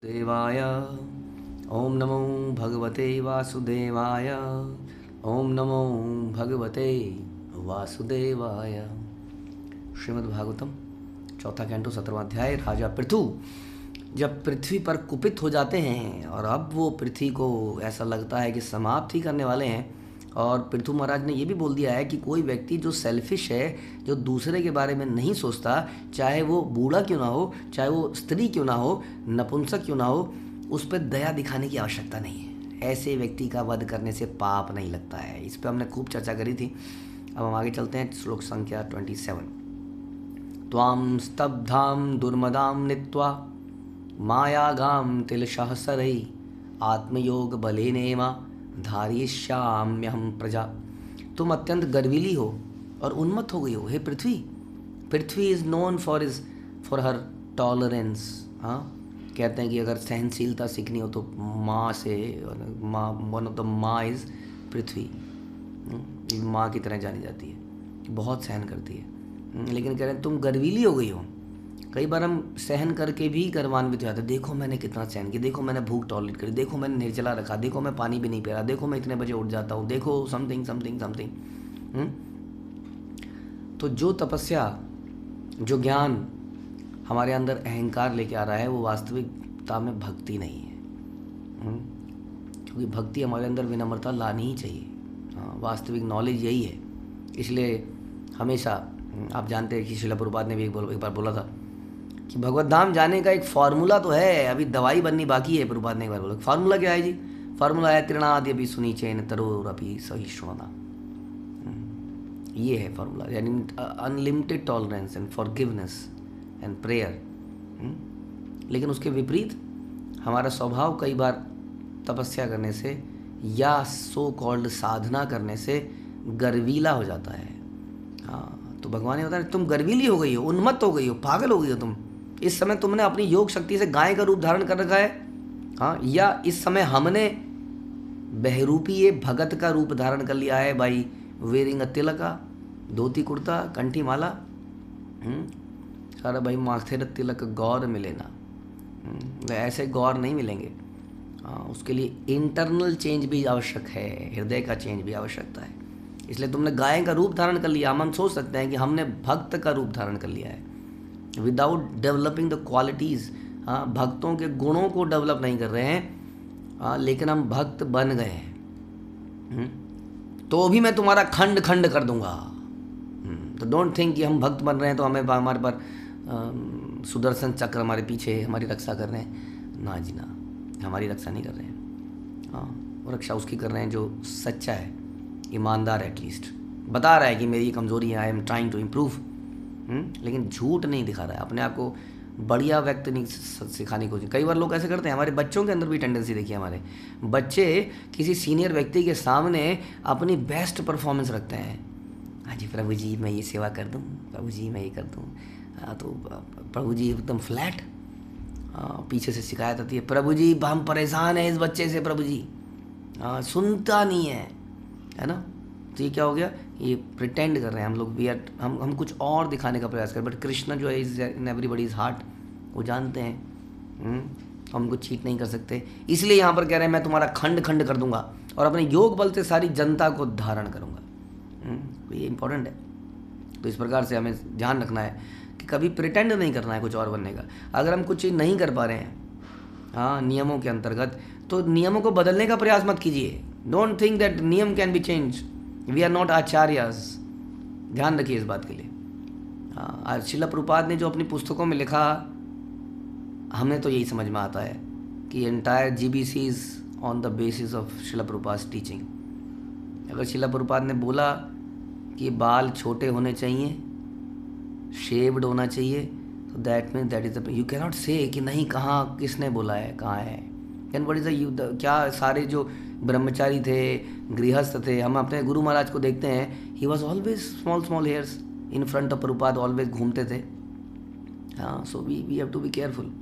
देवाय ओम नमो भगवते वासुदेवाय ओम नमो भगवते वासुदेवाय। श्रीमद्भागवतम चौथा कैंटो 17वां अध्याय। राजा पृथु जब पृथ्वी पर कुपित हो जाते हैं और अब वो पृथ्वी को ऐसा लगता है कि समाप्त ही करने वाले हैं, और पृथु महाराज ने ये भी बोल दिया है कि कोई व्यक्ति जो सेल्फिश है, जो दूसरे के बारे में नहीं सोचता, चाहे वो बूढ़ा क्यों ना हो, चाहे वो स्त्री क्यों ना हो, नपुंसक क्यों ना हो, उस पर दया दिखाने की आवश्यकता नहीं है। ऐसे व्यक्ति का वध करने से पाप नहीं लगता है। इस पर हमने खूब चर्चा करी थी। अब हम आगे चलते हैं। श्लोक संख्या 27। त्वां स्तब्धां दुर्मदां नीत्वा मायागां तिलसहस्रै आत्मयोग बलेनेवा धारिष्याम्यहं प्रजा। तुम अत्यंत गर्वीली हो और उन्मत्त हो गई हो हे Prithvi. Prithvi is known for her tolerance. हाँ, कहते हैं कि अगर सहनशीलता सीखनी हो तो माँ से, माँ वन ऑफ द माँ इज़ पृथ्वी। ये माँ की तरह जानी जाती है, बहुत सहन करती है। लेकिन कह रहे हैं तुम गर्वीली हो गई हो। कई बार हम सहन करके भी गर्वान्वित हो जाते हैं। देखो मैंने कितना सहन किया, देखो मैंने भूख टॉलरेट करी, देखो मैंने निर्जला रखा, देखो मैं पानी भी नहीं पी रहा, देखो मैं इतने बजे उठ जाता हूँ, देखो समथिंग समथिंग समथिंग। तो जो तपस्या, जो ज्ञान हमारे अंदर अहंकार लेके आ रहा है, वो वास्तविकता में भक्ति नहीं है। क्योंकि भक्ति हमारे अंदर विनम्रता लानी ही चाहिए। हाँ, वास्तविक नॉलेज यही है। इसलिए हमेशा आप जानते हैं कि श्रील प्रभुपाद ने भी एक बार बोला था कि भगवत धाम जाने का एक फार्मूला तो है, अभी दवाई बननी बाकी है। प्रभुपाद ने एक बार बोला, फार्मूला क्या है जी? फार्मूला है तृणादि अभी सुनी चैन तरोरपि सहिष्णुता। ये है फार्मूला, यानी unlimited tolerance and forgiveness and prayer. लेकिन उसके विपरीत हमारा स्वभाव कई बार तपस्या करने से या सो कॉल्ड साधना करने से गर्वीला हो जाता है। हाँ, तो भगवान ने बताया तुम गर्वीली हो गई हो, उन्मत्त हो गई हो, पागल हो गई हो तुम। इस समय तुमने अपनी योग शक्ति से गाय का रूप धारण कर रखा है। हाँ, या इस समय हमने बहरूपी ये भगत का रूप धारण कर लिया है by wearing a Tilka, dhoti kurta कंठी माला। सारा भाई माथे तिलक गौर मिले ना। ऐसे गौर नहीं मिलेंगे। हाँ, उसके लिए इंटरनल चेंज भी आवश्यक है, हृदय का चेंज भी आवश्यकता है। इसलिए तुमने गाय का रूप धारण कर लिया। हम सोच सकते हैं कि हमने भक्त का रूप धारण कर लिया है विदाउट डेवलपिंग द क्वालिटीज़। हाँ, भक्तों के गुणों को डेवलप नहीं कर रहे हैं। हाँ, लेकिन हम भक्त बन गए हैं। तो भी मैं तुम्हारा खंड खंड कर दूंगा। तो डोंट थिंक कि हम भक्त बन रहे हैं तो हमें हमारे पर सुदर्शन चक्र हमारे पीछे हमारी रक्षा कर रहे हैं। ना जी ना, हमारी रक्षा नहीं कर रहे हैं। हाँ, वो रक्षा उसकी कर रहे हैं जो सच्चा है, ईमानदार, एटलीस्ट बता रहा है कि मेरी कमज़ोरी है, I am trying to improve. लेकिन झूठ नहीं दिखा रहा है, अपने आप को बढ़िया व्यक्ति नहीं सिखाने की कोशिश। कई बार लोग ऐसे करते हैं, हमारे बच्चों के अंदर भी टेंडेंसी देखिए। हमारे बच्चे किसी सीनियर व्यक्ति के सामने अपनी बेस्ट परफॉर्मेंस रखते हैं। हाँ जी प्रभु जी मैं ये सेवा कर दूँ, प्रभु जी मैं ये कर दूँ। तो प्रभु जी एकदम फ्लैट। पीछे से शिकायत आती है, प्रभु जी हम परेशान हैं इस बच्चे से, प्रभु जी सुनता नहीं है ना। तो ये क्या हो गया? ये प्रिटेंड कर रहे हैं हम लोग। वी आर हम कुछ और दिखाने का प्रयास करें, बट कृष्ण जो है इज इन एवरीबॉडीज हार्ट। वो जानते हैं हम कुछ चीट नहीं कर सकते। इसलिए यहाँ पर कह रहे हैं मैं तुम्हारा खंड खंड कर दूंगा और अपने योग बल से सारी जनता को धारण करूंगा। ये इंपॉर्टेंट है। तो इस प्रकार से हमें ध्यान रखना है कि कभी प्रिटेंड नहीं करना है कुछ और बनने का। अगर हम कुछ चीज़ नहीं कर पा रहे हैं हाँ नियमों के अंतर्गत, तो नियमों को बदलने का प्रयास मत कीजिए। डोंट थिंक दैट नियम can be change. We are not आचार्यस। ध्यान रखिए इस बात के लिए। हाँ, आज श्रील प्रभुपाद ने जो अपनी पुस्तकों में लिखा, हमें तो यही समझ में आता है कि entire GBC is on the basis of Srila Prabhupada teaching. अगर श्रील प्रभुपाद ने बोला कि बाल छोटे होने चाहिए, शेव्ड होना चाहिए, तो that means that is you can not से कि नहीं, कहाँ किसने बोला है, कहाँ है। देन व्हाट इज द क्या सारे जो ब्रह्मचारी थे, गृहस्थ थे, हम अपने गुरु महाराज को देखते हैं, he was always small hairs in front of Prabhupada, always घूमते थे। हाँ, so we have to be careful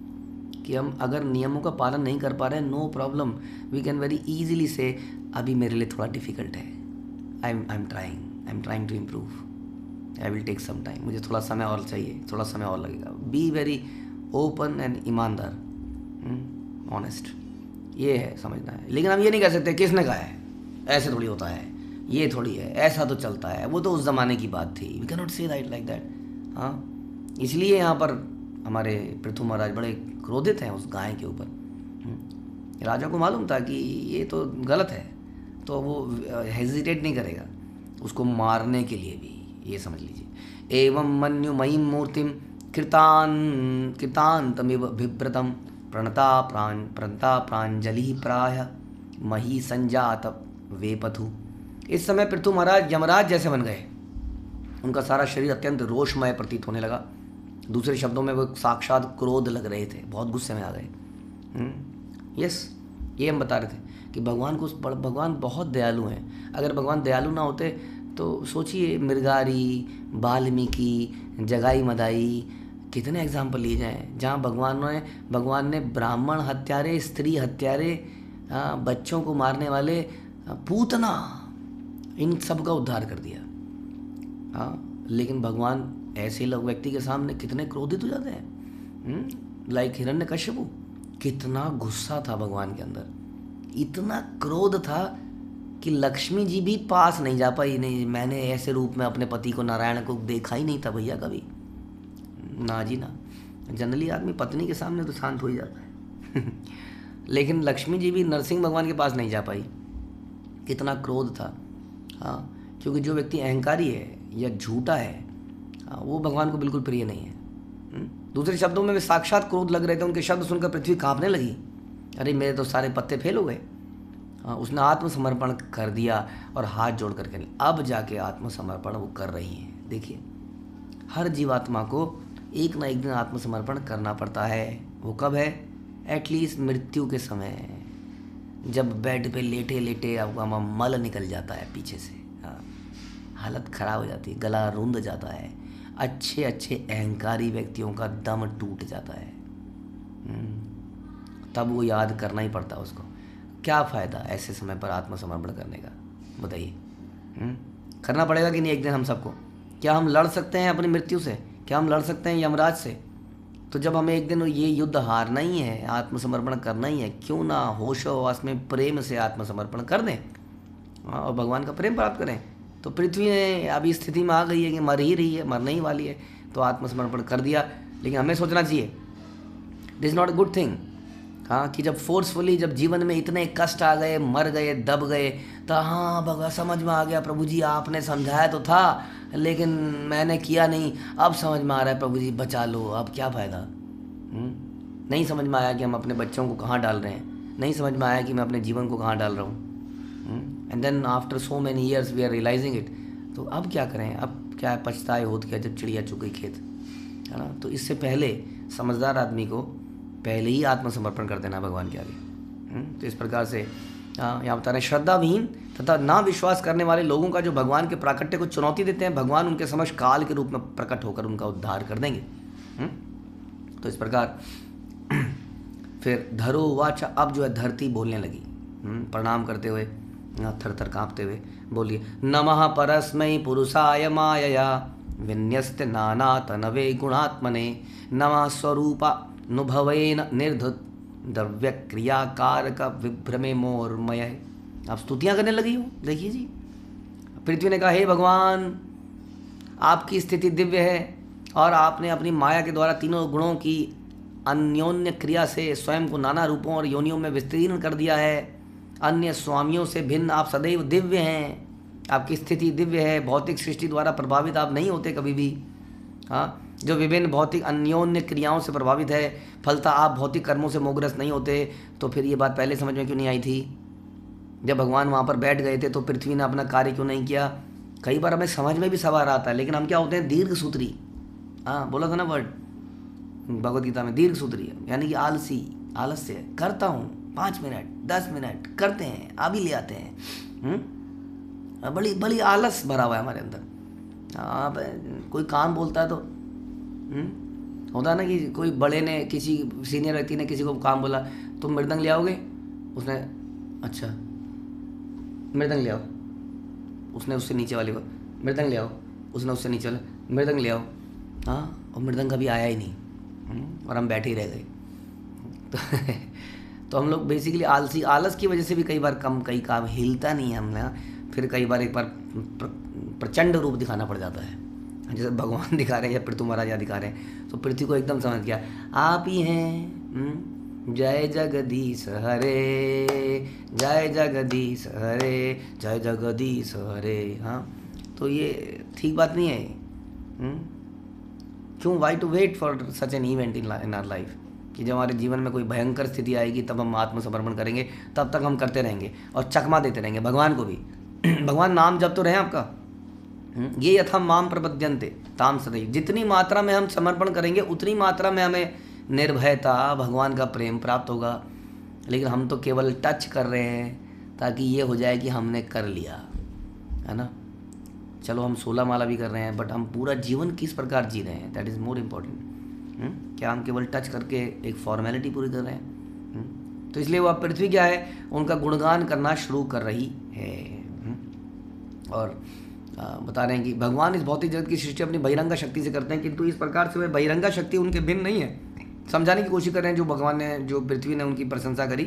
कि हम अगर नियमों का पालन नहीं कर पा रहे हैं, no problem, we can very easily से अभी मेरे लिए थोड़ा डिफिकल्ट है, I am trying to improve, I will take some time, मुझे थोड़ा समय और चाहिए, थोड़ा समय और लगेगा। बी वेरी ओपन एंड ईमानदार। ऑनेस्ट, ये है समझना है। लेकिन हम ये नहीं कह सकते किसने कहा है, ऐसे थोड़ी होता है, ये थोड़ी है, ऐसा तो चलता है, वो तो उस ज़माने की बात थी, we can not say that like that. हाँ, इसलिए यहाँ पर हमारे पृथु महाराज बड़े क्रोधित हैं उस गाय के ऊपर। राजा को मालूम था कि ये तो गलत है, तो वो हेजिटेट नहीं करेगा उसको मारने के लिए भी, ये समझ लीजिए। एवं मन्युमयीं मूर्तिम कृतान्तमिव बिभ्रतं प्रणता प्रांजलि प्राय मही संजात वेपथु। इस समय पृथु महाराज यमराज जैसे बन गए, उनका सारा शरीर अत्यंत रोषमय प्रतीत होने लगा। दूसरे शब्दों में वो साक्षात क्रोध लग रहे थे, बहुत गुस्से में आ गए। यस, ये हम बता रहे थे कि भगवान बहुत दयालु हैं। अगर भगवान दयालु ना होते तो सोचिए, मृगारी, वाल्मीकि, जगाई मदाई, कितने एग्जाम्पल लिए जाएं जहाँ भगवान ने ब्राह्मण हत्यारे, स्त्री हत्यारे, बच्चों को मारने वाले, पूतना, इन सब का उद्धार कर दिया। लेकिन भगवान ऐसे लोग व्यक्ति के सामने कितने क्रोधित हो जाते हैं। लाइक हिरण्यकश्यपु, कितना गुस्सा था भगवान के अंदर, इतना क्रोध था कि लक्ष्मी जी भी पास नहीं जा पाई। नहीं, मैंने ऐसे रूप में अपने पति को, नारायण को देखा ही नहीं था भैया कभी, ना जी ना। जनरली आदमी पत्नी के सामने तो शांत हो ही जाता है लेकिन लक्ष्मी जी भी नरसिंह भगवान के पास नहीं जा पाई, कितना क्रोध था। हाँ, क्योंकि जो व्यक्ति अहंकारी है या झूठा है, वो भगवान को बिल्कुल प्रिय नहीं है। दूसरे शब्दों में वे साक्षात क्रोध लग रहे थे, उनके शब्द सुनकर पृथ्वी कांपने लगी। अरे मेरे तो सारे पत्ते फेल हो गए। उसने आत्मसमर्पण कर दिया और हाथ जोड़ करके अब जाके आत्मसमर्पण वो कर रही हैं। देखिए, हर जीवात्मा को एक ना एक दिन आत्मसमर्पण करना पड़ता है। वो कब है? एटलीस्ट मृत्यु के समय, जब बेड पे लेटे लेटे आपका मल निकल जाता है पीछे से, हालत खराब हो जाती है, गला रुंध जाता है, अच्छे अच्छे अहंकारी व्यक्तियों का दम टूट जाता है, तब वो याद करना ही पड़ता है उसको। क्या फ़ायदा ऐसे समय पर आत्मसमर्पण करने का, बताइए। करना पड़ेगा कि नहीं एक दिन हम सबको। क्या हम लड़ सकते हैं अपनी मृत्यु से? क्या हम लड़ सकते हैं यमराज से? तो जब हमें एक दिन ये युद्ध हारना ही है, आत्मसमर्पण करना ही है, क्यों ना होशोहवास में प्रेम से आत्मसमर्पण कर दें और भगवान का प्रेम प्राप्त करें। तो पृथ्वी ने अभी स्थिति में आ गई है कि मर ही रही है, मरने ही वाली है, तो आत्मसमर्पण कर दिया। लेकिन हमें सोचना चाहिए, this is not a good thing. हाँ, कि जब फोर्सफुली, जब जीवन में इतने कष्ट आ गए, मर गए, दब गए, तो हाँ भगवान समझ में आ गया, प्रभु जी आपने समझाया तो था लेकिन मैंने किया नहीं, अब समझ में आ रहा है, प्रभु जी बचा लो। अब क्या फ़ायदा? नहीं समझ में आया कि हम अपने बच्चों को कहाँ डाल रहे हैं, नहीं समझ में आया कि मैं अपने जीवन को कहाँ डाल रहा हूँ। And then after so many years we are realizing it. तो अब क्या करें? अब क्या पछताए होत क्या जब चिड़िया चुग गई खेत, है ना। तो इससे पहले समझदार आदमी को पहले ही आत्मसमर्पण कर देना भगवान के आगे। तो इस प्रकार से यहाँ बता रहे हैं, श्रद्धाविहीन तथा ना विश्वास करने वाले लोगों का जो भगवान के प्राकट्य को चुनौती देते हैं, भगवान उनके समक्ष काल के रूप में प्रकट होकर उनका उद्धार कर देंगे। तो इस प्रकार फिर धरो वाच, अब जो है धरती बोलने लगी, प्रणाम करते हुए, थर थर काँपते हुए बोलिए, नमः परस्मै पुरुषाय मायया विन्यस्त नाना तनवे गुणात्मने नमः स्वरूपानुभवेन निर्धुत द्रव्य क्रियाकारक विभ्रमे मोरमय। आप स्तुतियाँ करने लगी हो। देखिए जी, पृथ्वी ने कहा, हे भगवान आपकी स्थिति दिव्य है और आपने अपनी माया के द्वारा तीनों गुणों की अन्योन्य क्रिया से स्वयं को नाना रूपों और योनियों में विस्तीर्ण कर दिया है। अन्य स्वामियों से भिन्न आप सदैव दिव्य हैं, आपकी स्थिति दिव्य है, भौतिक सृष्टि द्वारा प्रभावित आप नहीं होते कभी भी। हाँ, जो विभिन्न भौतिक अन्योन्य क्रियाओं से प्रभावित है, फलता आप भौतिक कर्मों से मोहग्रस्त नहीं होते। तो फिर ये बात पहले समझ में क्यों नहीं आई थी? जब भगवान वहाँ पर बैठ गए थे तो पृथ्वी ने अपना कार्य क्यों नहीं किया? कई बार हमें समझ में भी सवाल आता है, लेकिन हम क्या होते हैं? दीर्घ सूत्री। हाँ, बोला था ना वर्ड भगवद गीता में, दीर्घ सूत्री, यानी कि आलसी, आलस्य। करता हूँ 5 मिनट 10 मिनट करते हैं, अभी ले आते हैं। बड़ी बड़ी आलस भरा हुआ है हमारे अंदर। हाँ, कोई काम बोलता है तो होता है ना कि कोई बड़े ने, किसी सीनियर व्यक्ति ने किसी को काम बोला, तुम मृदंग ले आओगे? उसने अच्छा मृदंग ले आओ। उसने उससे नीचे वाले को मृदंग ले आओ, उसने उससे नीचे वाले मृदंग ले आओ। हाँ, और मृदंग कभी आया ही नहीं, और हम बैठे ही रह गए। तो हम लोग बेसिकली आलसी, आलस की वजह से भी कई बार कई काम हिलता नहीं है हमने, फिर कई बार एक बार प्रचंड रूप दिखाना पड़ जाता है, जैसे भगवान दिखा रहे हैं या पृथ्वी महाराज या दिखा रहे हैं, तो पृथ्वी को एकदम समझ गया आप ही हैं, जय जगदीश हरे, जय जगदीश हरे, जय जगदीश हरे। हाँ, तो ये ठीक बात नहीं है। क्यों, why to wait for such an event in our life, कि जब हमारे जीवन में कोई भयंकर स्थिति आएगी तब हम आत्मसमर्पण करेंगे, तब तक हम करते रहेंगे और चकमा देते रहेंगे भगवान को भी। भगवान नाम जब तो रहे आपका, ये यथा माम प्रपद्यन्ते ताम सदैव, जितनी मात्रा में हम समर्पण करेंगे उतनी मात्रा में हमें निर्भयता, भगवान का प्रेम प्राप्त होगा। लेकिन हम तो केवल टच कर रहे हैं ताकि ये हो जाए कि हमने कर लिया, है ना। चलो हम 16 माला भी कर रहे हैं, बट हम पूरा जीवन किस प्रकार जी रहे हैं, दैट इज़ मोर इम्पोर्टेंट। क्या हम केवल टच करके एक फॉर्मेलिटी पूरी कर रहे हैं? तो इसलिए वह पृथ्वी क्या है, उनका गुणगान करना शुरू कर रही है। और बता रहे हैं कि भगवान इस भौतिक जगत की सृष्टि अपनी बहिरंगा शक्ति से करते हैं, किंतु इस प्रकार से वह बहिरंगा शक्ति उनके भिन्न नहीं है। समझाने की कोशिश कर रहे हैं जो भगवान ने, जो पृथ्वी ने उनकी प्रशंसा करी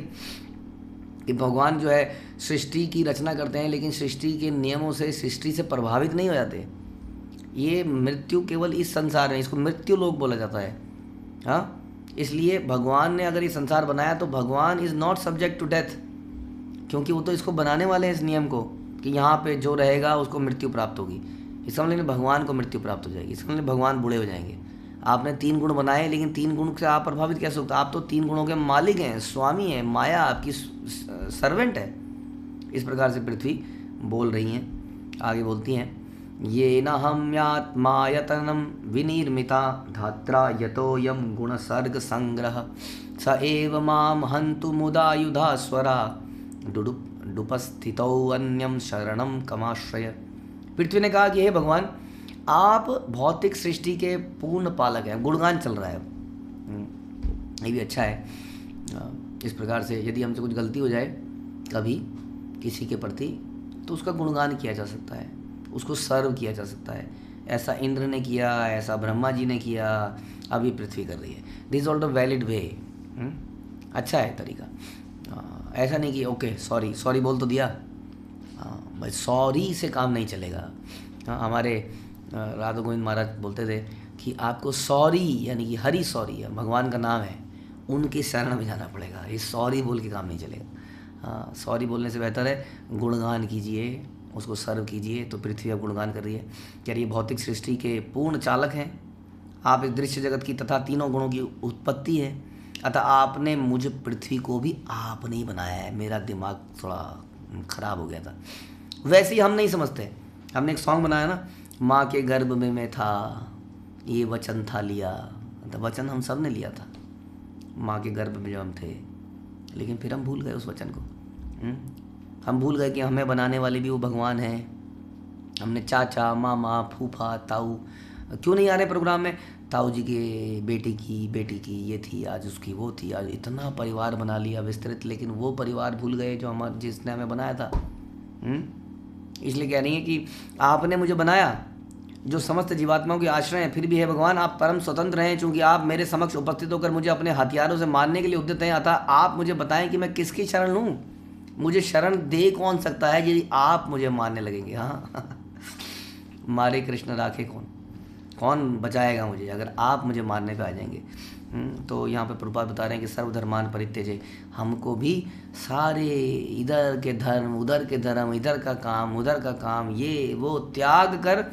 कि भगवान जो है सृष्टि की रचना करते हैं, लेकिन सृष्टि के नियमों से, सृष्टि से प्रभावित नहीं हो जाते। ये मृत्यु केवल इस संसार में, इसको मृत्यु लोक बोला जाता है। हाँ, इसलिए भगवान ने अगर ये संसार बनाया तो भगवान is not subject to death, क्योंकि वो तो इसको बनाने वाले हैं, इस नियम को कि यहाँ पे जो रहेगा उसको मृत्यु प्राप्त होगी। इसका मतलब भगवान को मृत्यु प्राप्त हो जाएगी, इसका मतलब भगवान बूढ़े हो जाएंगे। आपने 3 गुण बनाए, लेकिन 3 गुण से आप प्रभावित कैसे होते? आप तो 3 गुणों के मालिक हैं, स्वामी हैं, माया आपकी सर्वेंट है। इस प्रकार से पृथ्वी बोल रही हैं। आगे बोलती हैं, ये न हम्यात्मायतनम विनिर्मिता धात्रा यतोयम गुण सर्ग संग्रह स एव माम हन्तु मुदा युधा स्वरा डुपस्थितौ अन्यम शरणम कमाश्रय। पृथ्वी ने कहा कि हे भगवान, आप भौतिक सृष्टि के पूर्ण पालक हैं। गुणगान चल रहा है, ये भी अच्छा है। इस प्रकार से यदि हमसे कुछ गलती हो जाए कभी किसी के प्रति, तो उसका गुणगान किया जा सकता है, उसको सर्व किया जा सकता है। ऐसा इंद्र ने किया, ऐसा ब्रह्मा जी ने किया, अभी पृथ्वी कर रही है। दिस ऑल द वैलिड वे, अच्छा है तरीका। ऐसा नहीं कि ओके सॉरी बोल तो दिया, भाई सॉरी से काम नहीं चलेगा। हमारे राधा गोविंद महाराज बोलते थे कि आपको सॉरी, यानी कि हरी सॉरी है, भगवान का नाम है, उनकी शरण में जाना पड़ेगा। ये सॉरी बोल के काम नहीं चलेगा। सॉरी बोलने से बेहतर है गुणगान कीजिए, उसको सर्व कीजिए। तो पृथ्वी अब गुणगान कर रही है, कह रही है भौतिक सृष्टि के पूर्ण चालक हैं आप, इस दृश्य जगत की तथा तीनों गुणों की उत्पत्ति है। अतः आपने मुझ पृथ्वी को भी आपने ही बनाया है। मेरा दिमाग थोड़ा ख़राब हो गया था, वैसे ही हम नहीं समझते। हमने एक सॉन्ग बनाया ना, माँ के गर्भ में मैं था, ये वचन था लिया। तो वचन हम सब ने लिया था माँ के गर्भ में जब हम थे, लेकिन फिर हम भूल गए उस वचन को। हम भूल गए कि हमें बनाने वाले भी वो भगवान हैं। हमने चाचा, मामा, फूफा, ताऊ, क्यों नहीं आ रहे प्रोग्राम में? ताऊ जी के बेटी की ये थी, आज उसकी वो थी, आज इतना परिवार बना लिया विस्तृत, लेकिन वो परिवार भूल गए जो हमारे, जिसने हमें बनाया था। इसलिए कह रही है कि आपने मुझे बनाया जो समस्त जीवात्माओं के आश्रय हैं, फिर भी है भगवान आप परम स्वतंत्र हैं, चूँकि आप मेरे समक्ष उपस्थित होकर मुझे अपने हथियारों से मारने के लिए उद्यत हैं। अतः आप मुझे बताएं कि मैं किसकी शरण लूँ? मुझे शरण दे कौन सकता है यदि आप मुझे मारने लगेंगे? हाँ मारे कृष्ण राखे कौन बचाएगा मुझे अगर आप मुझे मारने पे आ जाएंगे? तो यहाँ पे प्रभुपाद बता रहे हैं कि सर्वधर्मान परित्यजे, हमको भी सारे इधर के धर्म, उधर के धर्म, इधर का काम, उधर का काम, ये वो त्याग कर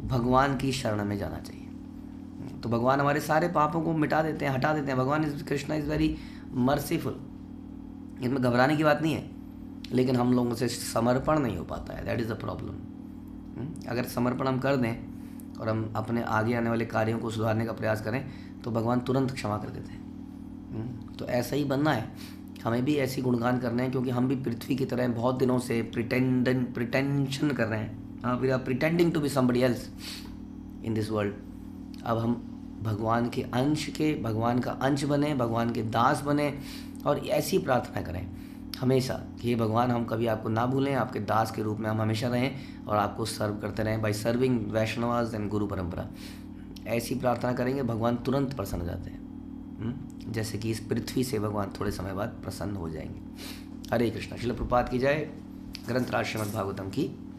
भगवान की शरण में जाना चाहिए। तो भगवान हमारे सारे पापों को मिटा देते हैं, हटा देते हैं। भगवान कृष्ण इज़ वेरी मर्सीफुल, इसमें घबराने की बात नहीं है, लेकिन हम लोगों से समर्पण नहीं हो पाता है, दैट इज़ द प्रॉब्लम। अगर समर्पण हम कर दें और हम अपने आगे आने वाले कार्यों को सुधारने का प्रयास करें तो भगवान तुरंत क्षमा कर देते हैं। तो ऐसा ही बनना है, हमें भी ऐसी गुणगान करने हैं, क्योंकि हम भी पृथ्वी की तरह बहुत दिनों से प्रिटेंशन कर रहे हैं। We are pretending to be somebody else in this world. अब हम भगवान के अंश के, भगवान का अंश बने, भगवान के दास बने, और ऐसी प्रार्थना करें हमेशा कि हे भगवान, हम कभी आपको ना भूलें, आपके दास के रूप में हम हमेशा रहें और आपको सर्व करते रहें बाय सर्विंग वैष्णवास एंड गुरु परंपरा। ऐसी प्रार्थना करेंगे, भगवान तुरंत प्रसन्न हो जाते हैं। जैसे कि इस पृथ्वी से भगवान थोड़े समय बाद प्रसन्न हो जाएंगे। हरे कृष्णा। श्रील प्रभुपाद की जय। ग्रंथराज श्रीमद् भागवतम की